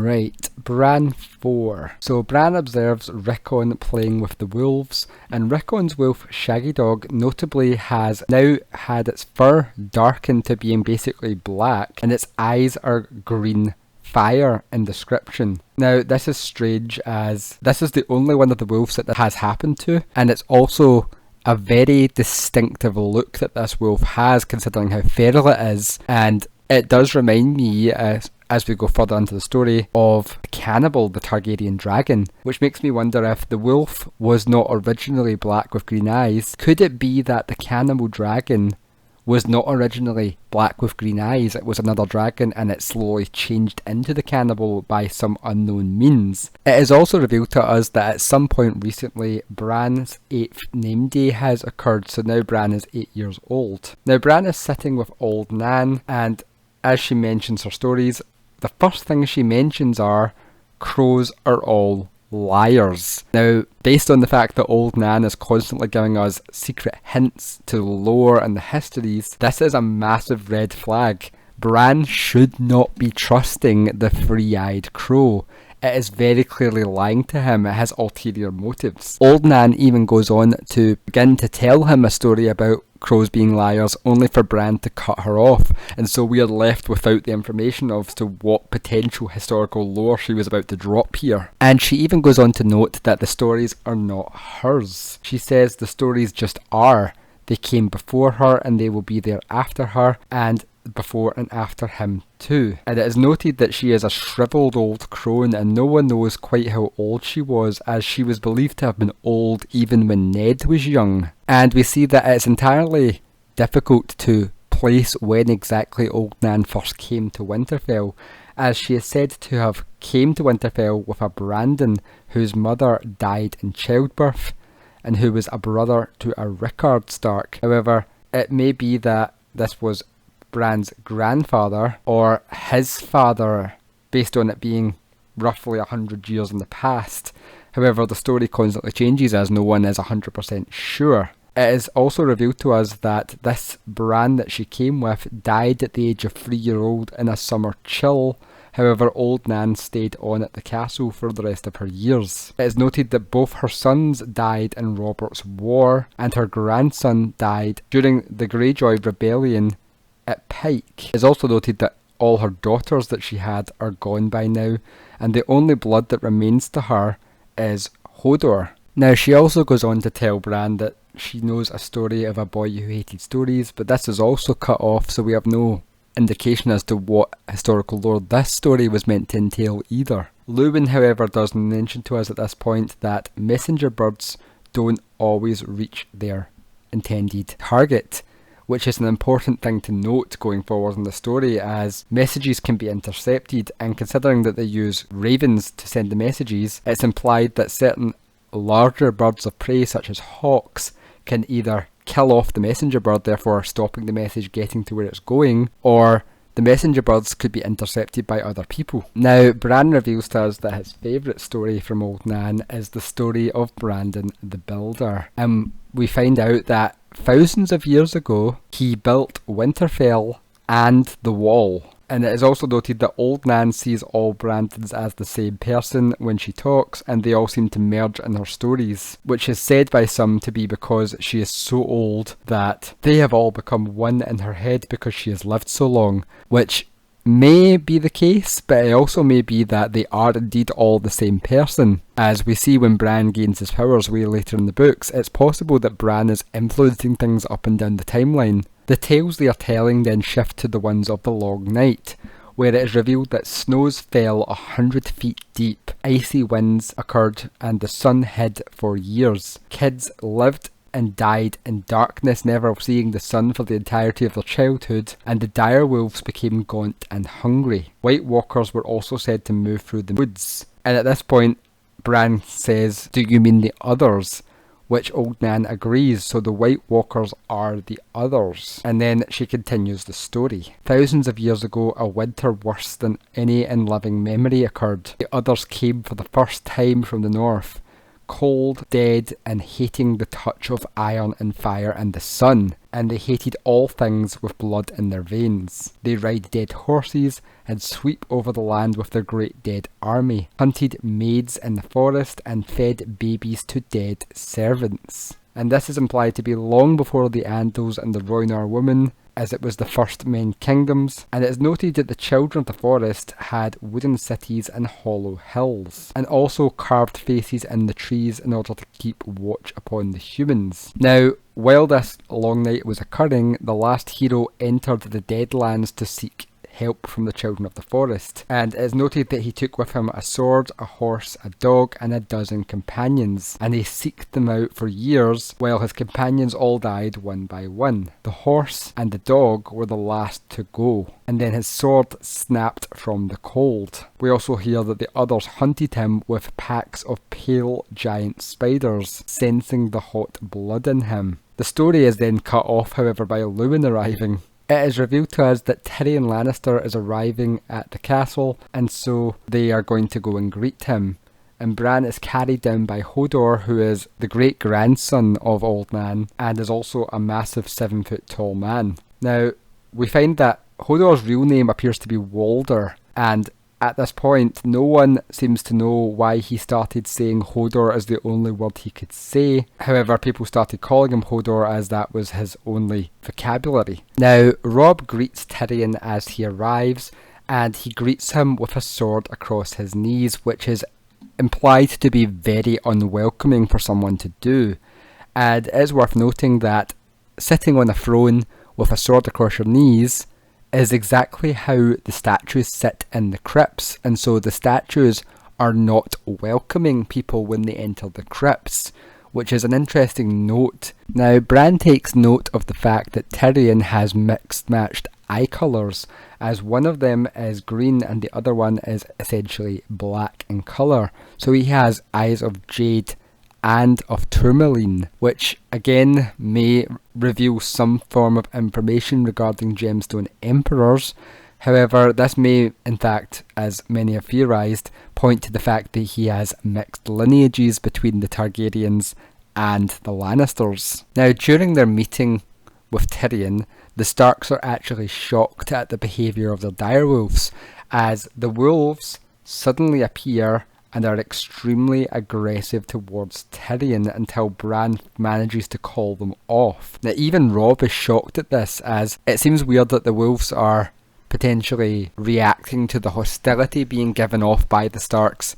Right, Bran 4. So Bran observes Rickon playing with the wolves, and Rickon's wolf Shaggy Dog notably has now had its fur darkened to being basically black, and its eyes are green fire in description. Now this is strange, as this is the only one of the wolves that has happened to, and it's also a very distinctive look that this wolf has, considering how feral it is, and it does remind me, as we go further into the story, of Cannibal, the Targaryen dragon, which makes me wonder if the wolf was not originally black with green eyes. Could it be that the Cannibal dragon was not originally black with green eyes? It was another dragon and it slowly changed into the cannibal by some unknown means. It is also revealed to us that at some point recently Bran's 8th name day has occurred, so now Bran is 8 years old. Now Bran is sitting with old Nan, and as she mentions her stories, the first things she mentions are crows are all liars. Now, based on the fact that old Nan is constantly giving us secret hints to the lore and the histories, this is a massive red flag. Bran should not be trusting the three-eyed crow. It is very clearly lying to him. It has ulterior motives. Old Nan even goes on to begin to tell him a story about crows being liars, only for Bran to cut her off, and so we are left without the information as to what potential historical lore she was about to drop here. And she even goes on to note that the stories are not hers. She says the stories just are. They came before her and they will be there after her, and before and after him too. And it is noted that she is a shriveled old crone, and no one knows quite how old she was, as she was believed to have been old even when Ned was young. And we see that it's entirely difficult to place when exactly old Nan first came to Winterfell, as she is said to have came to Winterfell with a Brandon whose mother died in childbirth and who was a brother to a Rickard Stark. However, it may be that this was Bran's grandfather or his father, based on it being roughly 100 years in the past. However, the story constantly changes as no one is 100% sure. It is also revealed to us that this Bran that she came with died at the age of 3-year-old in a summer chill. However, old Nan stayed on at the castle for the rest of her years. It is noted that both her sons died in Robert's War, and her grandson died during the Greyjoy Rebellion at Pike. It is also noted that all her daughters that she had are gone by now, and the only blood that remains to her is Hodor. Now, she also goes on to tell Bran that she knows a story of a boy who hated stories, but this is also cut off, so we have no indication as to what historical lore this story was meant to entail either. Lewin, however, does mention to us at this point that messenger birds don't always reach their intended target, which is an important thing to note going forward in the story, as messages can be intercepted, and considering that they use ravens to send the messages, it's implied that certain larger birds of prey such as hawks can either kill off the messenger bird, therefore stopping the message getting to where it's going, or the messenger birds could be intercepted by other people. Now, Bran reveals to us that his favourite story from old Nan is the story of Brandon the Builder. And we find out that thousands of years ago, he built Winterfell and the Wall. And it is also noted that old Nan sees all Brandons as the same person when she talks, and they all seem to merge in her stories, which is said by some to be because she is so old that they have all become one in her head because she has lived so long, which may be the case, but it also may be that they are indeed all the same person. As we see when Bran gains his powers way later in the books, it's possible that Bran is influencing things up and down the timeline. The tales they are telling then shift to the ones of the Long Night, where it is revealed that snows fell 100 feet deep, icy winds occurred, and the sun hid for years. Kids lived and died in darkness, never seeing the sun for the entirety of their childhood, and the dire wolves became gaunt and hungry. White walkers were also said to move through the woods. And at this point, Bran says, "Do you mean the others?" Which old Nan agrees, so the White Walkers are the others. And then she continues the story. Thousands of years ago, a winter worse than any in living memory occurred. The others came for the first time from the north, cold, dead, and hating the touch of iron and fire and the sun. and they hated all things with blood in their veins. They ride dead horses and sweep over the land with their great dead army, hunted maids in the forest, and fed babies to dead servants. And this is implied to be long before the Andals and the Rhoynar women, as it was the first main kingdoms, and it is noted that the children of the forest had wooden cities and hollow hills, and also carved faces in the trees in order to keep watch upon the humans. Now, while this long night was occurring, the last hero entered the Deadlands to seek help from the children of the forest, and it is noted that he took with him a sword, a horse, a dog, and a dozen companions, and he seeked them out for years while his companions all died one by one. The horse and the dog were the last to go, and then his sword snapped from the cold. We also hear that the others hunted him with packs of pale giant spiders, sensing the hot blood in him. The story is then cut off, however, by Luwin arriving. It is revealed to us that Tyrion Lannister is arriving at the castle, and so they are going to go and greet him. And Bran is carried down by Hodor, who is the great-grandson of Old Man, and is also a massive 7-foot tall man. Now, we find that Hodor's real name appears to be Walder, and at this point, no one seems to know why he started saying Hodor as the only word he could say. However, people started calling him Hodor as that was his only vocabulary. Now, Robb greets Tyrion as he arrives, and he greets him with a sword across his knees, which is implied to be very unwelcoming for someone to do. And it is worth noting that sitting on a throne with a sword across your knees is exactly how the statues sit in the crypts, and so the statues are not welcoming people when they enter the crypts, which is an interesting note. Now, Bran takes note of the fact that Tyrion has mixed matched eye colours, as one of them is green and the other one is essentially black in colour. So he has eyes of jade and of tourmaline, which again may reveal some form of information regarding gemstone emperors. However, this may, in fact, as many have theorised, point to the fact that he has mixed lineages between the Targaryens and the Lannisters. Now, during their meeting with Tyrion, the Starks are actually shocked at the behaviour of their direwolves, as the wolves suddenly appear and are extremely aggressive towards Tyrion until Bran manages to call them off. Now, even Robb is shocked at this, as it seems weird that the wolves are potentially reacting to the hostility being given off by the Starks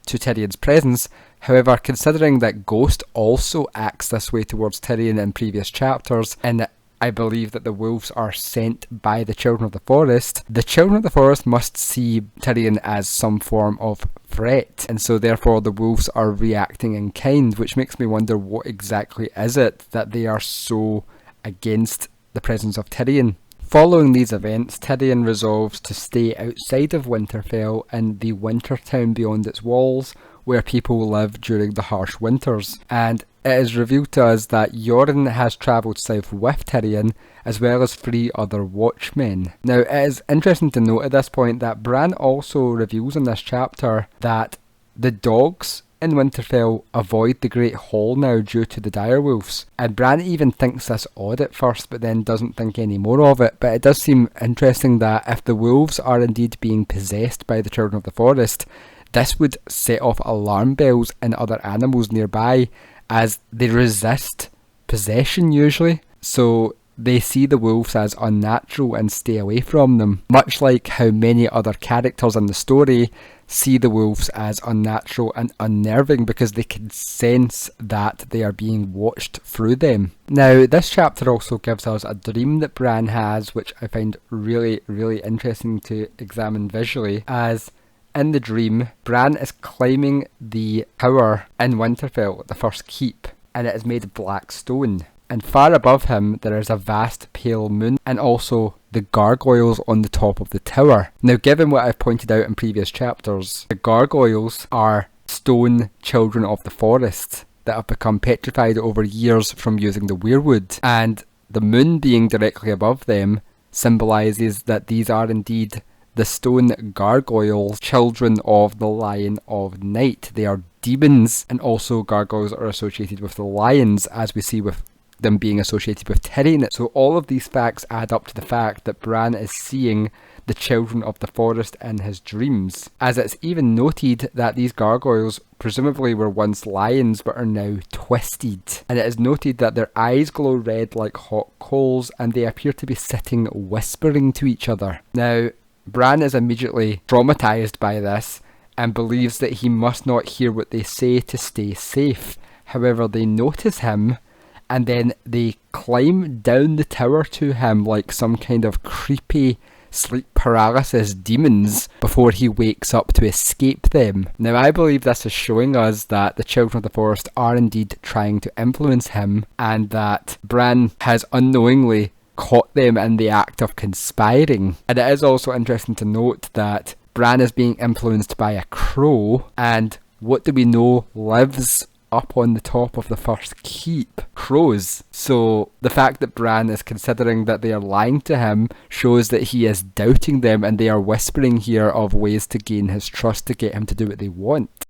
to Tyrion's presence. However, considering that Ghost also acts this way towards Tyrion in previous chapters, and I believe that the wolves are sent by the Children of the Forest must see Tyrion as some form of threat, and so therefore the wolves are reacting in kind, which makes me wonder what exactly is it that they are so against the presence of Tyrion. Following these events, Tyrion resolves to stay outside of Winterfell in the winter town beyond its walls, where people live during the harsh winters, and it is revealed to us that Yoren has travelled south with Tyrion, as well as 3 other watchmen. Now, it is interesting to note at this point that Bran also reveals in this chapter that the dogs in Winterfell avoid the Great Hall now due to the direwolves, and Bran even thinks this odd at first, but then doesn't think any more of it. But it does seem interesting that if the wolves are indeed being possessed by the Children of the Forest, this would set off alarm bells in other animals nearby, as they resist possession usually, so they see the wolves as unnatural and stay away from them, much like how many other characters in the story see the wolves as unnatural and unnerving because they can sense that they are being watched through them. Now, this chapter also gives us a dream that Bran has, which I find really, really interesting to examine visually, as in the dream, Bran is climbing the tower in Winterfell, the first keep, and it is made of black stone. And far above him, there is a vast pale moon, and also the gargoyles on the top of the tower. Now, given what I've pointed out in previous chapters, the gargoyles are stone children of the forest that have become petrified over years from using the weirwood, and the moon being directly above them symbolises that these are indeed the stone gargoyles, children of the Lion of Night. They are demons, and also gargoyles are associated with the lions, as we see with them being associated with Tyrion. So all of these facts add up to the fact that Bran is seeing the children of the forest in his dreams, as it's even noted that these gargoyles presumably were once lions but are now twisted, and it is noted that their eyes glow red like hot coals and they appear to be sitting whispering to each other. Now, Bran is immediately traumatized by this and believes that he must not hear what they say to stay safe. However, they notice him and then they climb down the tower to him like some kind of creepy sleep paralysis demons before he wakes up to escape them. Now, I believe this is showing us that the children of the forest are indeed trying to influence him, and that Bran has unknowingly caught them in the act of conspiring. And it is also interesting to note that Bran is being influenced by a crow, and what do we know lives up on the top of the first keep? Crows. So the fact that Bran is considering that they are lying to him shows that he is doubting them, and they are whispering here of ways to gain his trust to get him to do what they want.